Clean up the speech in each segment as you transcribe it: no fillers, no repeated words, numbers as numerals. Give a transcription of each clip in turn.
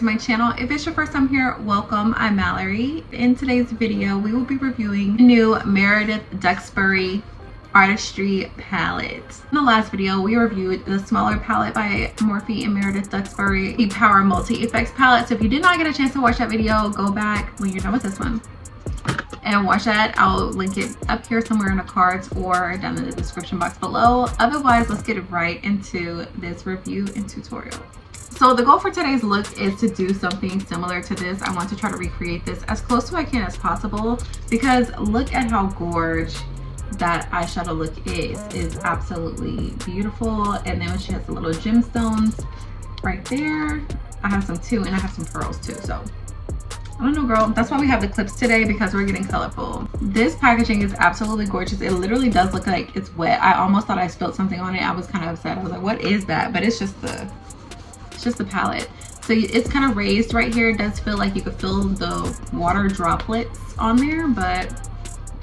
to my channel. If it's your first time here, welcome. I'm Mallory. In today's video, we will be reviewing the new Meredith Duxbury Artistry palette. In the last video, we reviewed the smaller palette by Morphe and Meredith Duxbury, the Power Multi Effects palette. So if you did not get a chance to watch that video, go back when you're done with this one and watch that. I'll link it up here somewhere in the cards or down in the description box below. Otherwise, let's get right into this review and tutorial. So the goal for today's look is to do something similar to this. I want to try to recreate this as close to I can as possible, because look at how gorgeous that eyeshadow look is absolutely beautiful. And then she has the little gemstones right there. I have some too, and I have some pearls too. So I don't know, girl. That's why we have the clips today, because we're getting colorful. This packaging is absolutely gorgeous. It literally does look like it's wet. I almost thought I spilled something on it. I was kind of upset. I was like, what is that? But it's just the palette. So it's kind of raised right here. It does feel like you could feel the water droplets on there, but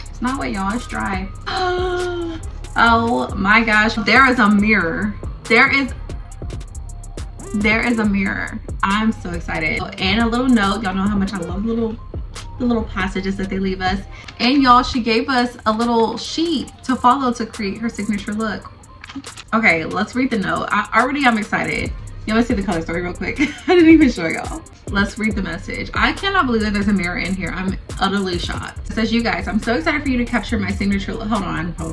it's not wet, y'all. It's dry. Oh my gosh, there is a mirror. There is a mirror. I'm so excited. And a little note. Y'all know how much I love the little passages that they leave us. And y'all, she gave us a little sheet to follow to create her signature look. Okay, let's read the note. I'm excited. You want to see the color story real quick? I didn't even show y'all. Let's read the message. I cannot believe that there's a mirror in here. I'm utterly shocked. It says, "You guys, I'm so excited for you to capture my signature look." Hold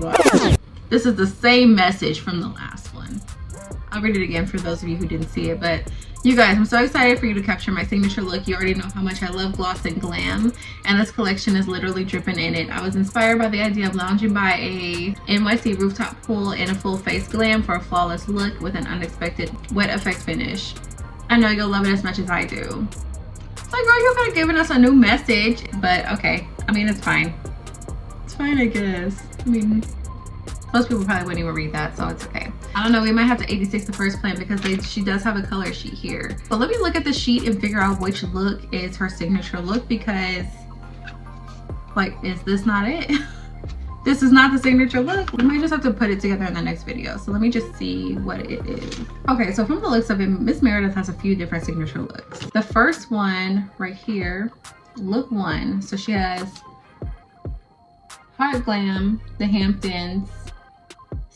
on. This is the same message from the last one. I'll read it again for those of you who didn't see it. But you guys, I'm so excited for you to capture my signature look. You already know how much I love gloss and glam, and this collection is literally dripping in it. I was inspired by the idea of lounging by a NYC rooftop pool in a full face glam for a flawless look with an unexpected wet effect finish. I know you'll love it as much as I do. It's like, girl, you could have given us a new message, but okay. I mean, it's fine. It's fine, I guess. I mean, most people probably wouldn't even read that, so it's okay. I don't know, we might have to 86 the first plan, because she does have a color sheet here. But let me look at the sheet and figure out which look is her signature look, because like, is this not it? This is not the signature look. We might just have to put it together in the next video. So let me just see what it is. Okay, so from the looks of it, Miss Meredith has a few different signature looks. The first one right here, look 1. So she has Hot Glam, the Hamptons,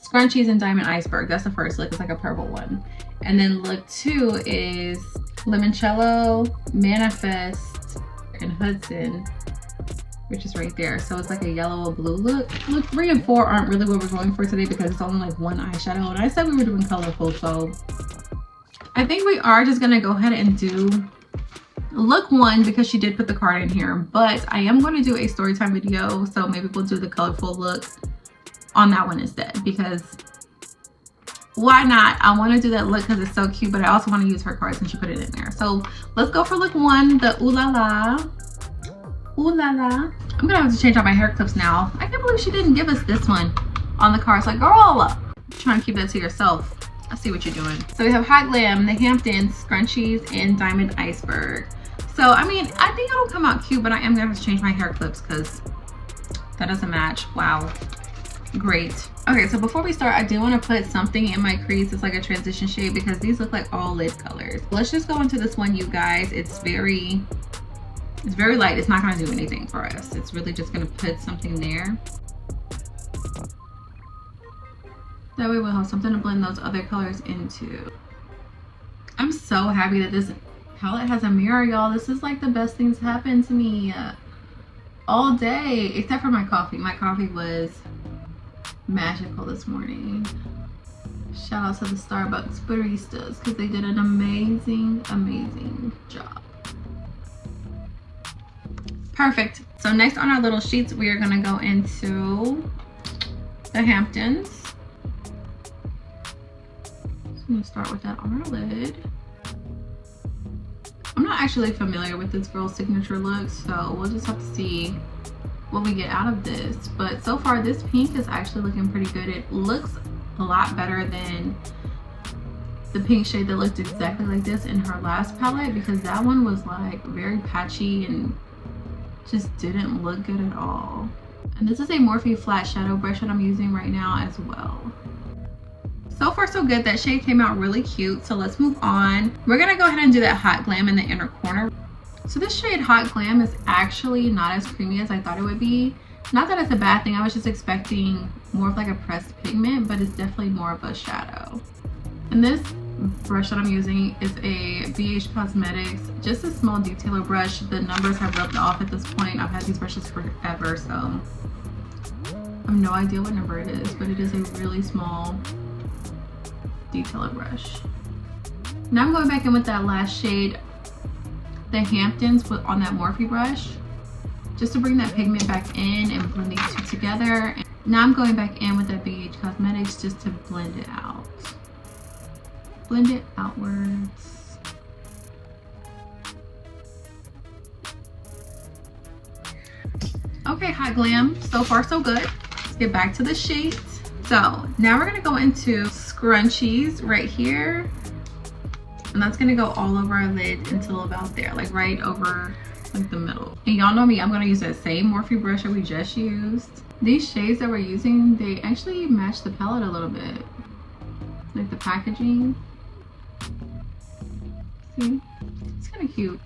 Scrunchies, and Diamond Iceberg. That's the first look. It's like a purple one. And then look 2 is Limoncello, Manifest, and Hudson, which is right there. So it's like a yellow or blue look. Look 3 and 4 aren't really what we're going for today, because it's only like one eyeshadow. And I said we were doing colorful, so I think we are just gonna go ahead and do look 1, because she did put the card in here. But I am going to do a story time video, so maybe we'll do the colorful look on that one instead, because why not? I want to do that look because it's so cute, but I also want to use her card since she put it in there. So let's go for look 1, the Ooh La La. Ooh La La. I'm gonna have to change out my hair clips now. I can't believe she didn't give us this one on the card. It's like, girl, trying to keep that to yourself. I see what you're doing. So we have Hot Glam, the Hamptons, Scrunchies, and Diamond Iceberg. So I mean, I think it'll come out cute, but I am gonna have to change my hair clips because that doesn't match. Wow. Great. Okay, so before we start, I do want to put something in my crease. It's like a transition shade, because these look like all lid colors. Let's just go into this one, you guys. It's very light. It's not going to do anything for us. It's really just going to put something there. That way we'll have something to blend those other colors into. I'm so happy that this palette has a mirror, y'all. This is like the best things happened to me all day, except for my coffee. My coffee was magical this morning. Shout out to the Starbucks baristas, because they did an amazing job. Perfect. So next on our little sheets, we are going to go into the Hamptons. So I'm going to start with that on our lid. I'm not actually familiar with this girl's signature look, so we'll just have to see what we get out of this. But so far, this pink is actually looking pretty good. It looks a lot better than the pink shade that looked exactly like this in her last palette, because that one was like very patchy and just didn't look good at all. And this is a Morphe flat shadow brush that I'm using right now as well. So far so good. That shade came out really cute. So let's move on. We're gonna go ahead and do that Hot Glam in the inner corner. So this shade Hot Glam is actually not as creamy as I thought it would be. Not that it's a bad thing, I was just expecting more of like a pressed pigment, but it's definitely more of a shadow. And this brush that I'm using is a BH Cosmetics, just a small detailer brush. The numbers have rubbed off at this point. I've had these brushes forever, so I have no idea what number it is, but it is a really small detailer brush. Now I'm going back in with that last shade, the Hamptons, on that Morphe brush, just to bring that pigment back in and blend these two together. Now I'm going back in with that BH Cosmetics just to blend it out. Blend it outwards. Okay, Hot Glam, so far so good. Let's get back to the shades. So now we're gonna go into scrunchies right here. And that's gonna go all over our lid until about there, like right over like the middle. And y'all know me, I'm gonna use that same Morphe brush that we just used. These shades that we're using, they actually match the palette a little bit. Like the packaging. See? It's kind of cute.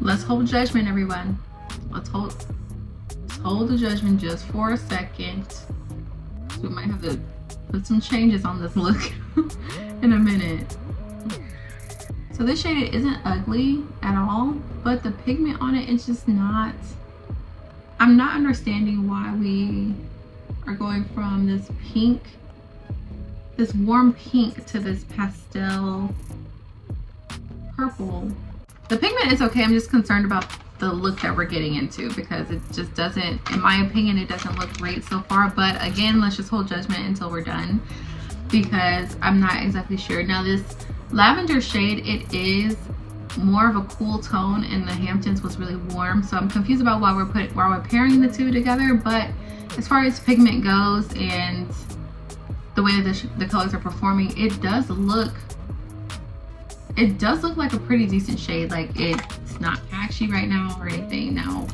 Let's hold judgment, everyone. Let's hold the judgment just for a second. So we might have to put some changes on this look in a minute. So this shade isn't ugly at all, but the pigment on it is just not. I'm not understanding why we are going from this pink, this warm pink, to this pastel purple. The pigment is okay. I'm just concerned about the look that we're getting into because it just doesn't, in my opinion, it doesn't look great so far. But again, let's just hold judgment until we're done because I'm not exactly sure. Now this lavender shade, it is more of a cool tone and the Hamptons was really warm. So I'm confused about why we're pairing the two together. But as far as pigment goes and the way that the colors are performing, it does look like a pretty decent shade. Like it's not patchy right now or anything. Now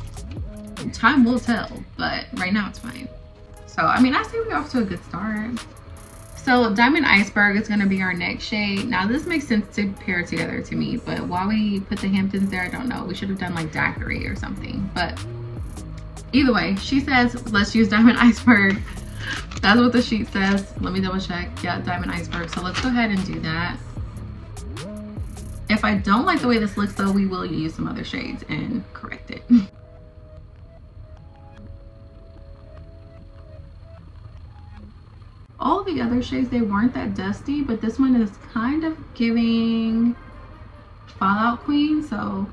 time will tell, but right now it's fine. So I mean, I say we're off to a good start. So Diamond Iceberg is going to be our next shade. Now this makes sense to pair together to me, but why we put the Hamptons there, I don't know. We should have done like daiquiri or something, but either way, she says let's use Diamond Iceberg. That's what the sheet says. Let me double check. Yeah, Diamond Iceberg. So let's go ahead and do that. If I don't like the way this looks though, we will use some other shades and correct it. All the other shades, they weren't that dusty, but this one is kind of giving Fallout Queen, so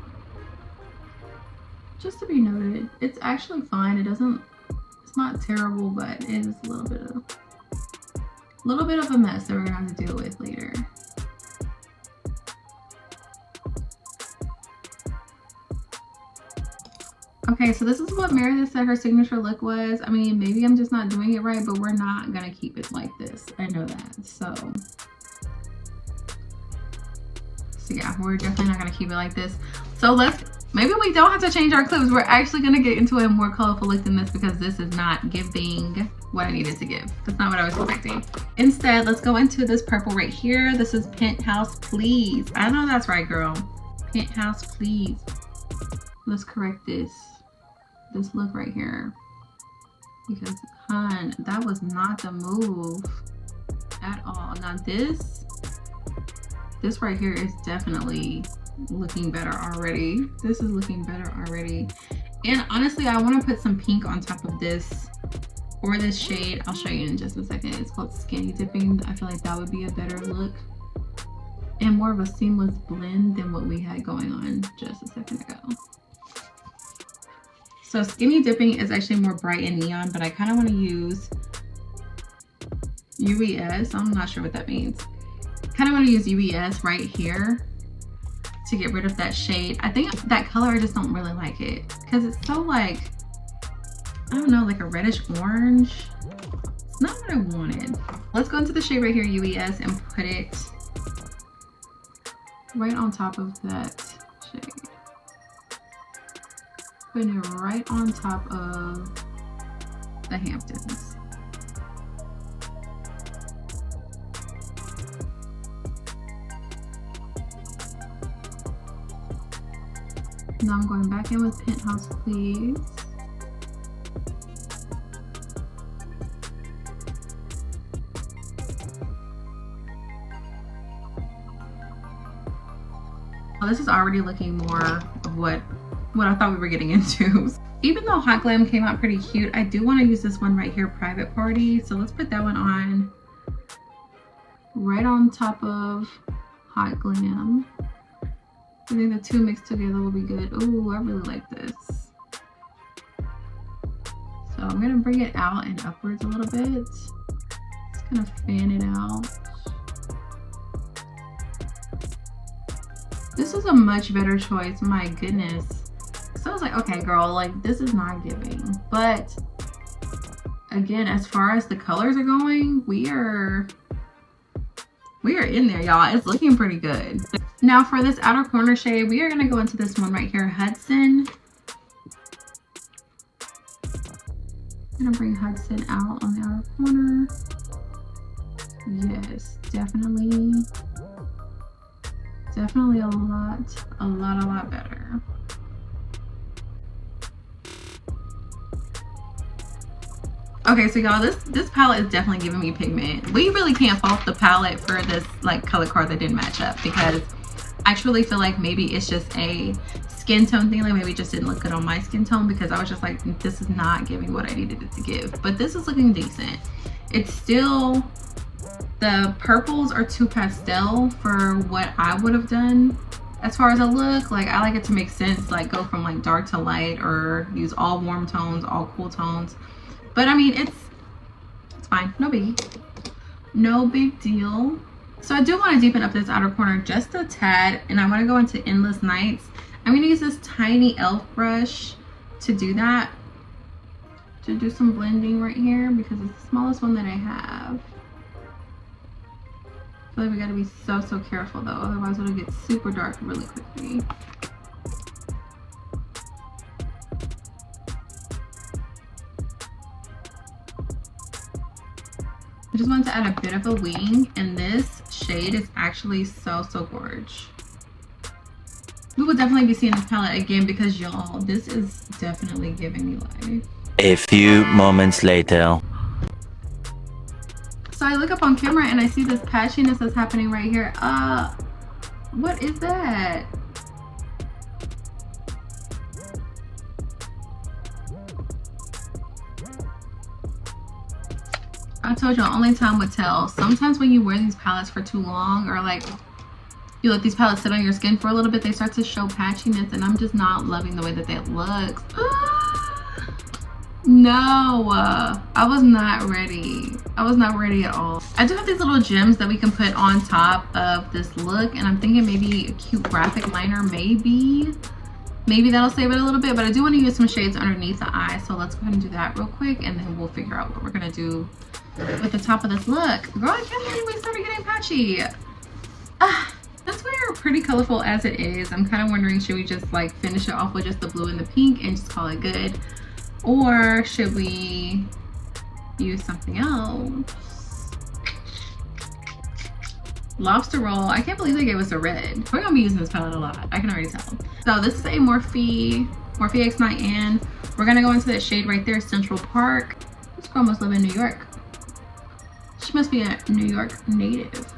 just to be noted. It's actually fine. It's not terrible, but it is a little bit of a mess that we're gonna have to deal with later. Okay, so this is what Meredith said her signature look was. I mean, maybe I'm just not doing it right, but we're not gonna keep it like this. I know that. So yeah, we're definitely not gonna keep it like this. So maybe we don't have to change our clips. We're actually gonna get into a more colorful look than this because this is not giving what I needed to give. That's not what I was expecting. Instead, let's go into this purple right here. This is Penthouse Please. I know that's right, girl. Penthouse Please. Let's correct this look right here because hun, that was not the move at all. Now this right here is definitely looking better already. This is looking better already. And honestly, I want to put some pink on top of this or this shade. I'll show you in just a second. It's called Skinny Dipping. I feel like that would be a better look and more of a seamless blend than what we had going on just a second ago. So Skinny Dipping is actually more bright and neon, but I kind of want to use UES. I'm not sure what that means. Kind of want to use UES right here to get rid of that shade. I think that color, I just don't really like it because it's so like, I don't know, like a reddish orange. It's not what I wanted. Let's go into the shade right here, UES, and put it right on top of that shade. Putting it right on top of the Hamptons. Now I'm going back in with Penthouse Please. Well, this is already looking more of what I thought we were getting into. Even though Hot Glam came out pretty cute, I do want to use this one right here, Private Party. So let's put that one on right on top of Hot Glam. I think the two mixed together will be good. Ooh, I really like this. So I'm gonna bring it out and upwards a little bit. Just kind of fan it out. This is a much better choice, my goodness. So I was like, okay girl, like this is not giving. But again, as far as the colors are going, we are in there, y'all. It's looking pretty good. Now for this outer corner shade, we are gonna go into this one right here, Hudson. I'm gonna bring Hudson out on the outer corner. Yes, definitely a lot better. Okay, so y'all, this palette is definitely giving me pigment. We really can't fault the palette for this like color card that didn't match up, because I truly feel like maybe it's just a skin tone thing. Like maybe it just didn't look good on my skin tone, because I was just like, this is not giving what I needed it to give. But this is looking decent. It's still, the purples are too pastel for what I would have done as far as a look. Like I like it to make sense, like go from like dark to light, or use all warm tones, all cool tones. But I mean, it's fine, no biggie, no big deal. So I do want to deepen up this outer corner just a tad, and I want to go into Endless Nights. I'm going to use this tiny e.l.f. brush to do that, to do some blending right here, because it's the smallest one that I have. I feel like we got to be so careful though, otherwise it'll get super dark really quickly. I just wanted to add a bit of a wing, and this shade is actually so gorgeous. We will definitely be seeing this palette again, because y'all, this is definitely giving me life. A few moments later. So I look up on camera and I see this patchiness that's happening right here. What is that? I told you, only time would tell. Sometimes when you wear these palettes for too long, or like you let these palettes sit on your skin for a little bit, they start to show patchiness, and I'm just not loving the way that that looks. No, I was not ready. I was not ready at all. I do have these little gems that we can put on top of this look, and I'm thinking maybe a cute graphic liner, maybe that'll save it a little bit. But I do want to use some shades underneath the eye, so let's go ahead and do that real quick, and then we'll figure out what we're gonna do with the top of this look. Girl, I can't believe we started getting patchy. This way are pretty colorful as it is. I'm kind of wondering, should we just like finish it off with just the blue and the pink and just call it good, or should we use something else? Lobster Roll. I can't believe they gave us a red. We're gonna be using this palette a lot, I can already tell. So this is a Morphe X Night In. We're gonna go into that shade right there, Central Park. This girl must live in New York. She must be a New York native.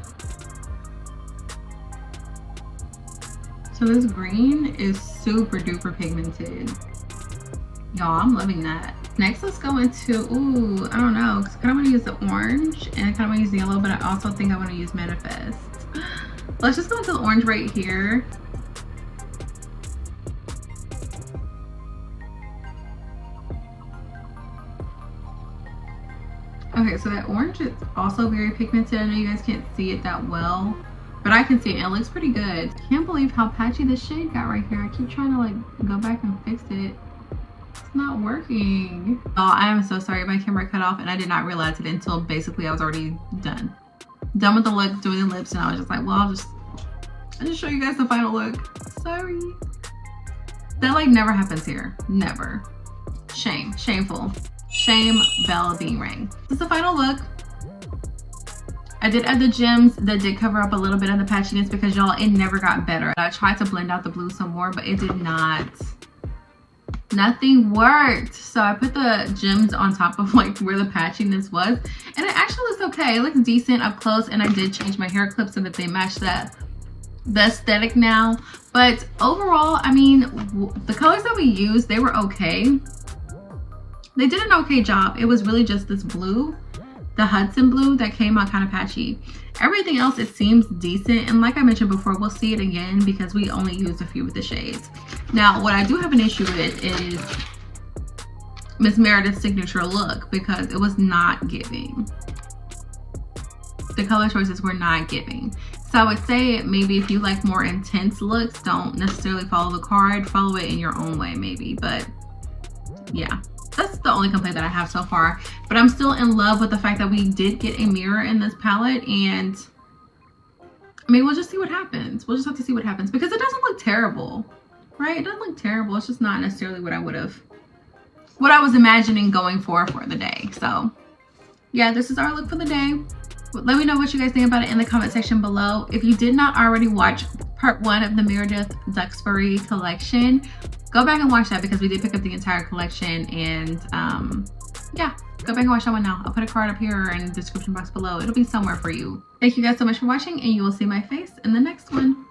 So this green is super duper pigmented. Y'all, I'm loving that. Next, let's go into, ooh, I don't know, because I kind of want to use the orange, and I kind of want to use the yellow, but I also think I want to use Manifest. Let's just go into the orange right here. Okay, so that orange is also very pigmented. I know you guys can't see it that well, but I can see it. It looks pretty good. Can't believe how patchy this shade got right here. I keep trying to like go back and fix it. It's not working. Oh, I am so sorry. My camera cut off and I did not realize it until basically I was already done with the look, doing the lips, and I was just like, well, I'll just show you guys the final look. Sorry. That like never happens here. Never. Shame. Shameful. Shame, bell being rang. This is the final look. I did add the gems that did cover up a little bit of the patchiness because y'all, it never got better. I tried to blend out the blue some more, but it did not. Nothing worked. So I put the gems on top of like where the patchiness was, and it actually looks okay. It looks decent up close, and I did change my hair clips so that they match the aesthetic now. But overall, I mean, the colors that we used, they were okay. They did an okay job. It was really just this blue, the Hudson blue, that came out kind of patchy. Everything else, it seems decent, and like I mentioned before, we'll see it again because we only used a few of the shades. Now, what I do have an issue with is Miss Meredith's signature look, because it was not giving. The color choices were not giving. So I would say maybe if you like more intense looks, don't necessarily follow the card, follow it in your own way maybe. But yeah, that's the only complaint that I have so far. But I'm still in love with the fact that we did get a mirror in this palette, and I mean, we'll just see what happens. We'll just have to see what happens, because it doesn't look terrible, right? It doesn't look terrible. It's just not necessarily what I was imagining going for the day. So yeah, this is our look for the day. Let me know what you guys think about it in the comment section below. If you did not already watch part 1 of the Meredith Duxbury collection, go back and watch that, because we did pick up the entire collection. And yeah, go back and watch that one now. I'll put a card up here or in the description box below. It'll be somewhere for you. Thank you guys so much for watching, and you will see my face in the next one.